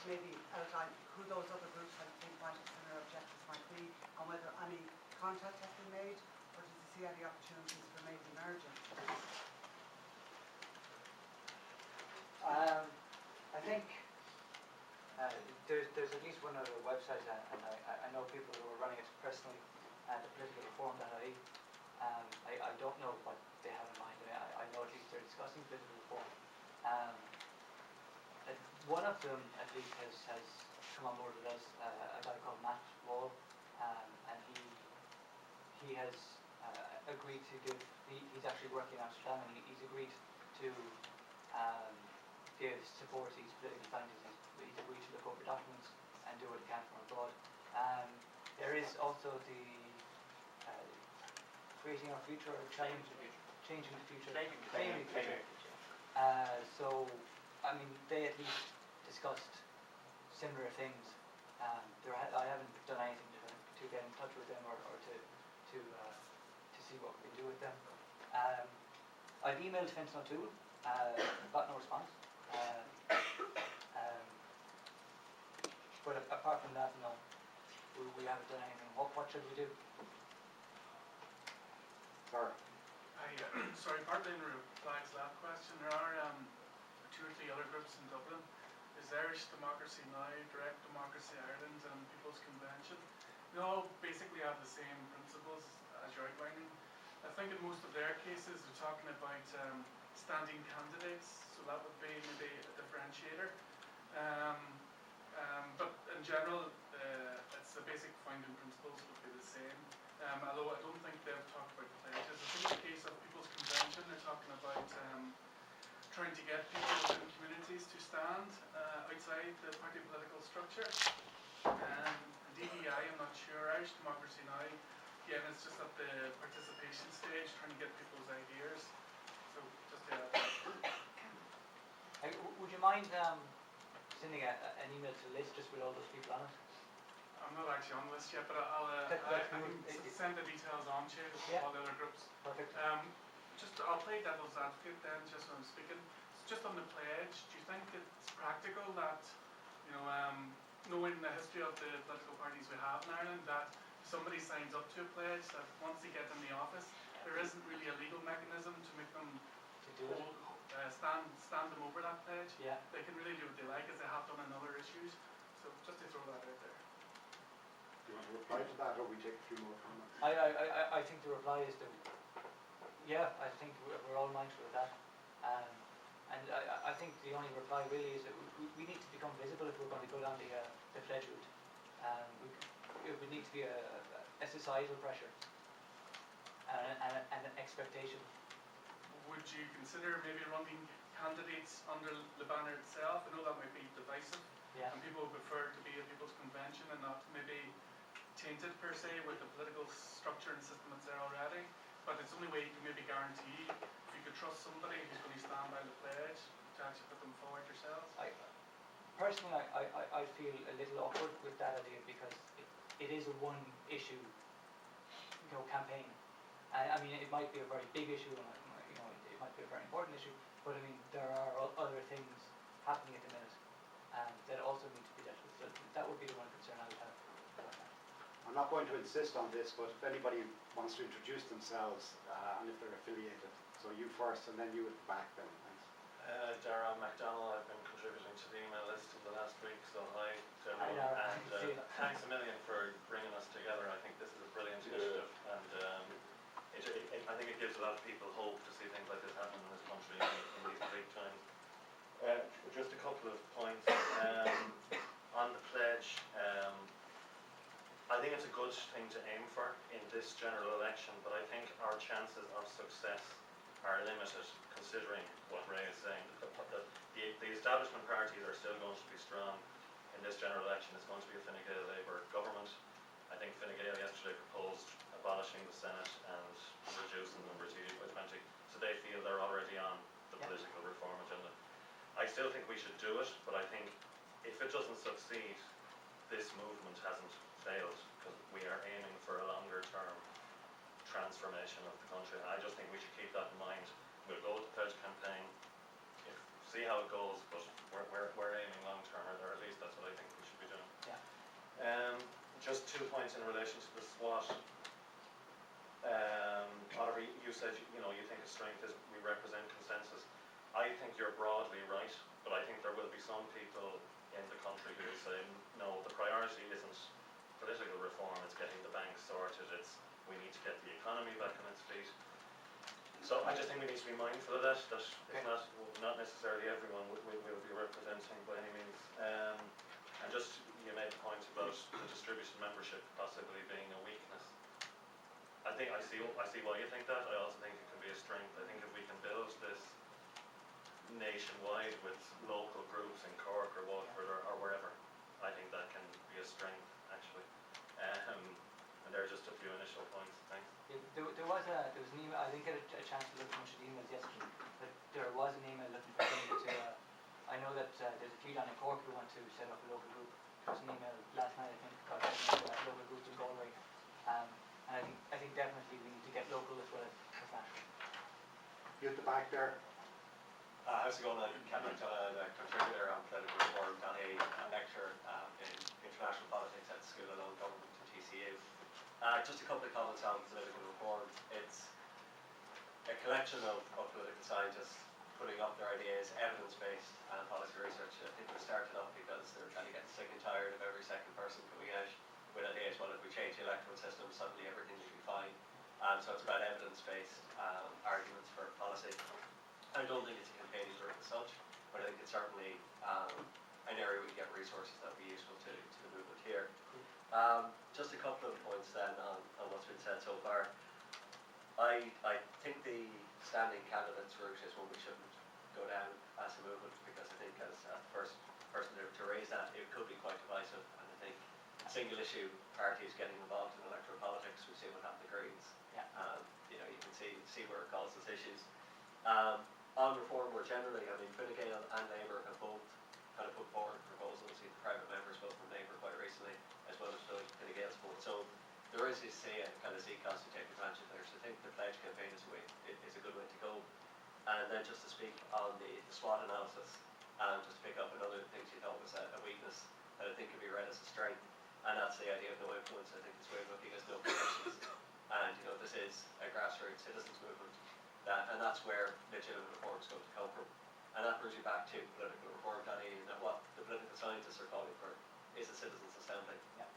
maybe outline who those other groups I think might have similar objectives might be, and whether any contact has been made, or does he see any opportunities for maybe merging? I think there's at least one other website, and I know people who are running it personally, the politicalreform.ie. I don't know what they have in mind. I know at least they're discussing political reform. One of them at least has come on board with us, a guy called Matt Wall, and he has agreed to give, he's actually working in Amsterdam, and he's agreed to give support to these political scientists. He's agreed to look over documents and do what he can from abroad. There is also the creating our future, or changing the future. So, I mean, they at least discussed similar things. I haven't done anything to get in touch with them or to see what we can do with them. I've emailed Fintan O'Toole, got no response. But apart from that, no, we haven't done anything. What should we do? Sorry, partly in reply to that question, there are 2 or 3 other groups in Dublin. There's Irish Democracy Now!, Direct Democracy Ireland, and People's Convention. They all basically have the same principles as you're outlining. I think in most of their cases they're talking about standing candidates, so that would be maybe a differentiator. But in general, it's the basic founding principles would be the same. Although I don't think they've talked about pledges. I think in the case of People's Convention, they're talking about trying to get people within communities to stand outside the party political structure. And DDI, I'm not sure. Irish Democracy Now!, again, it's just at the participation stage, trying to get people's ideas. So just would you mind sending an email to Liz just with all those people on it? I'm not actually on the list yet, but I can send the details on to you, all the other groups. Perfect. I'll play devil's advocate then, just when I'm speaking. Just on the pledge, do you think it's practical that, knowing the history of the political parties we have in Ireland, that if somebody signs up to a pledge, that once they get in the office, there isn't really a legal mechanism to make them stand them over that pledge? Yeah. They can really do what they like, as they have done in other issues. So just to throw that out there. Do you want to reply to that, or we take a few more comments? I think the reply is that, yeah, I think we're all mindful of that. And I think the only reply really is that we need to become visible if we're going to go down the pledge route. It would need to be a societal pressure and an expectation. Would you consider maybe running candidates under the banner itself? I know that might be divisive, yeah. And people would prefer to be a People's Convention and not maybe tainted per se with the political structure and system that's there already. But it's the only way you can maybe guarantee if you could trust somebody who's going to stand by the pledge to actually put them forward yourselves. Personally, I feel a little awkward with that idea because it is a one issue, campaign. I mean, it might be a very big issue, and it might be a very important issue. But I mean, there are other things happening at the minute that also need to be dealt with. So that would be the one concern I would have. I'm not going to insist on this, but if anybody wants to introduce themselves and if they're affiliated, so you first and then you at the back then. Thanks. Darragh MacDonald, I've been contributing to the email list in the last week, so hi to everyone. And thanks a million for bringing us together. I think this is a brilliant initiative, and I think it gives a lot of people hope to see things like this happening in this country in these bleak times. Just a couple of points. On the pledge, I think it's a good thing to aim for in this general election, but I think our chances of success are limited considering what Ray is saying. The establishment parties are still going to be strong in this general election. It's going to be a Fine Gael Labour government. I think Fine Gael yesterday proposed abolishing the Senate and reducing the number of TDs by 20, so they feel they're already on the political reform agenda. I still think we should do it, but I think if it doesn't succeed, this movement hasn't failed, because we are aiming for a longer term transformation of the country. And I just think we should keep that in mind. We'll go with the pledge campaign, see how it goes, but we're aiming long term, or at least that's what I point in relation to the SWAT. Oliver, you said you think a strength is we represent consensus. I think you're broadly right, but I think there will be some people in the country who will say no, the priority isn't political reform, it's getting the banks sorted, we need to get the economy back on its feet. So I just think we need to be mindful of that it's not necessarily everyone will be representing by any means. And just you made the point about the distributed membership possibly being a weakness. I see why you think that. I also think it can be a strength. I think if we can build this nationwide with local groups in Cork or Waterford or wherever, I think that can be a strength actually. And there are just a few initial points. Thanks. There was an email. I didn't get a chance to look at much of the emails yesterday, but there was an email looking for somebody to. I know that there's a few down in Cork who want to set up a local group. There was an email last night, I think, about a local group in Galway. And I think definitely we need to get local as well as national. You at the back there? How's it going? I'm Ken McDonough, a contributor on political reform, and a lecturer in international politics at the School of Local Government at TCU. Just a couple of comments on political reform. It's a collection of political scientists putting up their ideas, evidence-based policy research. I think they started up because they're kind of getting sick and tired of every second person coming out with ideas. Well, if we change the electoral system, suddenly everything will be fine. So it's about evidence-based arguments for policy. I don't think it's a campaigning group as such, but I think it's certainly an area we can get resources that will be useful to the movement here. Just a couple of points then on what's been said so far. I think the standing candidates route is one we shouldn't go down as a movement, because I think as the first person to raise that, it could be quite divisive, and I think single issue parties getting involved in electoral politics, we've seen what happened to Greens. Yeah. You can see where it causes issues. On reform more generally, I mean, Fine Gael and Labour have both kind of put forward proposals, the private members, both from Labour quite recently, as well as Fine Gael support. So there is this kind of CCAS to take advantage of there. So I think the pledge campaign is a good way to go. And then just to speak on the SWOT analysis, and just to pick up another thing you thought was a weakness that I think can be read as a strength, and that's the idea of no influence. I think it's way of looking as no connections. And this is a grassroots citizens movement, and that's where legitimate reform is going to come from. And that brings you back to political reform, Danny, and that what the political scientists are calling for is a citizens' assembly. Yeah.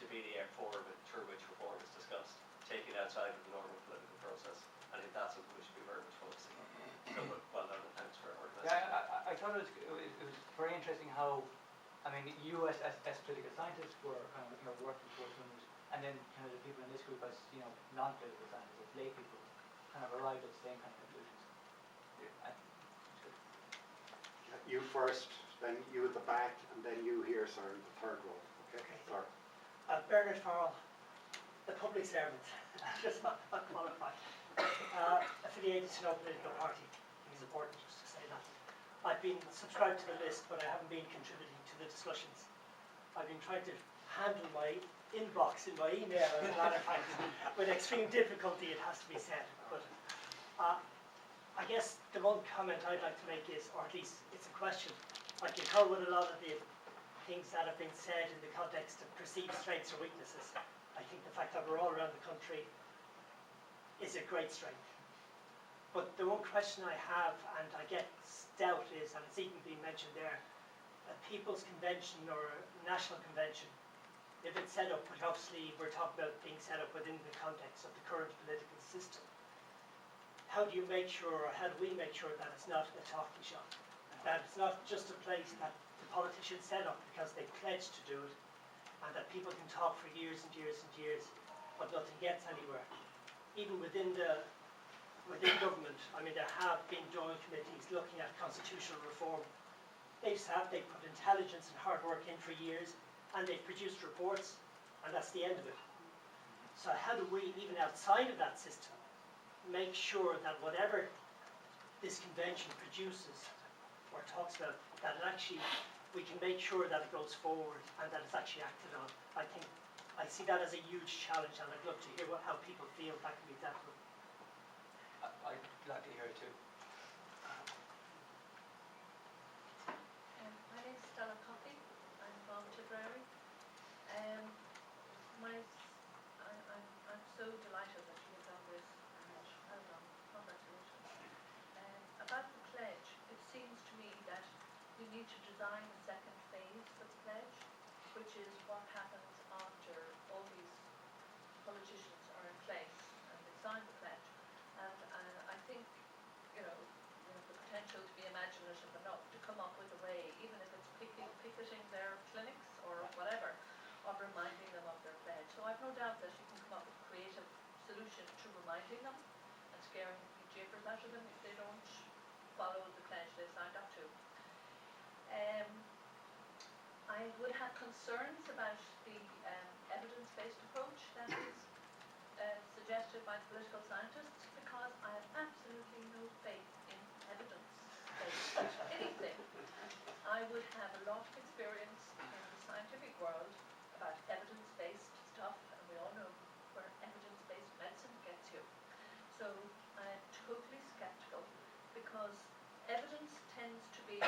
To be the forum through which reform is discussed, taking outside of the normal political process. I think that's something we should be very much focusing on. So well done, and thanks for organising. Yeah, I thought it was very interesting how, I mean, you as political scientists were kind of working towards numbers, and then kind of the people in this group as non-political scientists, as lay people, kind of arrived at the same kind of conclusions. Yeah, I think it's good. You first, then you at the back, and then you here, sir, in the third row. Okay. Sir. Bernard Farrell, the public servant, just not qualified. Affiliated to no political party. It's important just to say that. I've been subscribed to the list, but I haven't been contributing to the discussions. I've been trying to handle my inbox in my email and other things with extreme difficulty, it has to be said. But I guess the one comment I'd like to make is, or at least it's a question, I concur with a lot of the things that have been said in the context of perceived strengths or weaknesses. I think the fact that we're all around the country is a great strength. But the one question I have, and I get doubt is, and it's even been mentioned there, a People's Convention or a National Convention, if it's set up, but obviously we're talking about being set up within the context of the current political system, how do you make sure, or how do we make sure that it's not a talking shop? That it's not just a place that the politicians set up because they pledged to do it, and that people can talk for years and years and years, but nothing gets anywhere. Even within government, I mean, there have been joint committees looking at constitutional reform. They've put intelligence and hard work in for years, and they've produced reports, and that's the end of it. So how do we, even outside of that system, make sure that whatever this convention produces or talks about, that it actually, we can make sure that it goes forward and that it's actually acted on? I think I see that as a huge challenge, and I'd love to hear how people feel that can be dealt with. I'd like to hear it too. My name is Stella Coffey. I'm from Tipperary. My so delighted that you have done this, and well done, congratulations. About the pledge, it seems to me that we need to design a second phase for the pledge, which is what happens after all these politicians are in place and they sign the pledge. And I think, you know, we have the potential to be imaginative enough to come up with a way, even if it's picketing their clinics or whatever, of reminding them of their pledge. So I've no doubt that you can come up with a creative solution to reminding them and scaring the japers out of them if they don't follow the pledge they signed up to. I would have concerns about the evidence-based approach that is suggested by the political scientists, because I have absolutely no faith in evidence-based anything. I would have a lot of experience in the scientific world about evidence-based stuff, and we all know where evidence-based medicine gets you. So I'm totally skeptical, because evidence tends to be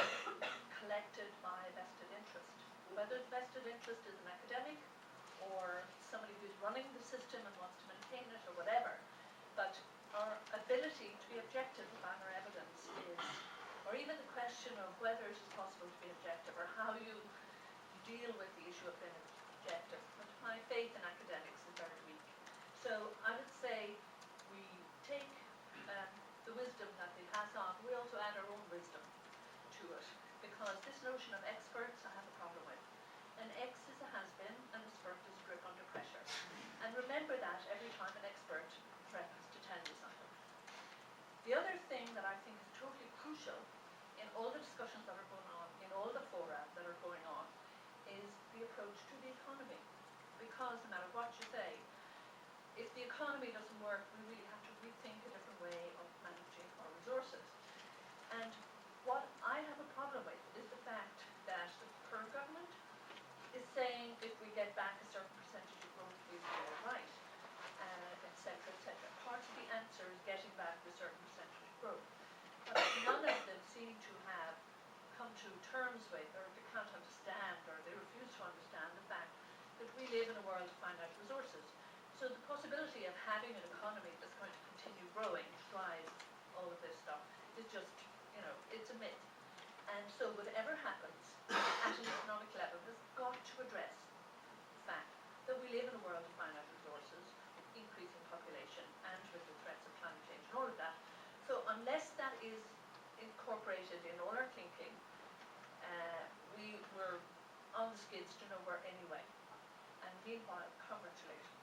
collected by vested interest. Whether the vested interest is an academic or somebody who's running the system and wants to maintain it or whatever, but our ability to be objective about our evidence is, or even the question of whether it is possible to be objective or how you deal with the issue of being objective. But my faith in academics is very weak. So I would say we take the wisdom that they pass on, we also add our own wisdom to it, because this notion of experts I have a problem with. An X is a has-been, and a spurt is a drip under pressure. And remember that every time an expert threatens to tell you something. The other thing that I think is totally crucial in all the discussions that are going on, in all the fora that are going on, is the approach to the economy. Because no matter what you say, if the economy doesn't work, we really have to rethink a different way of managing our resources. And what I have a problem with is the fact that the current government is saying if we get back a certain percentage of growth, we'll be all right, etc., etc. Part of the answer is getting back a certain percentage of growth. But none of them seem to have come to terms with, or they can't understand, or they refuse to understand the fact that we live in a world of finite resources. So the possibility of having an economy that's going to continue growing, drive all of this stuff, is just, you know, it's a myth. And so whatever happens at an economic level has got to address the fact that we live in a world of finite resources, increasing population, and with the threats of climate change and all of that. So unless that is incorporated in all our thinking, we were on the skids to nowhere anyway. And meanwhile, congratulations.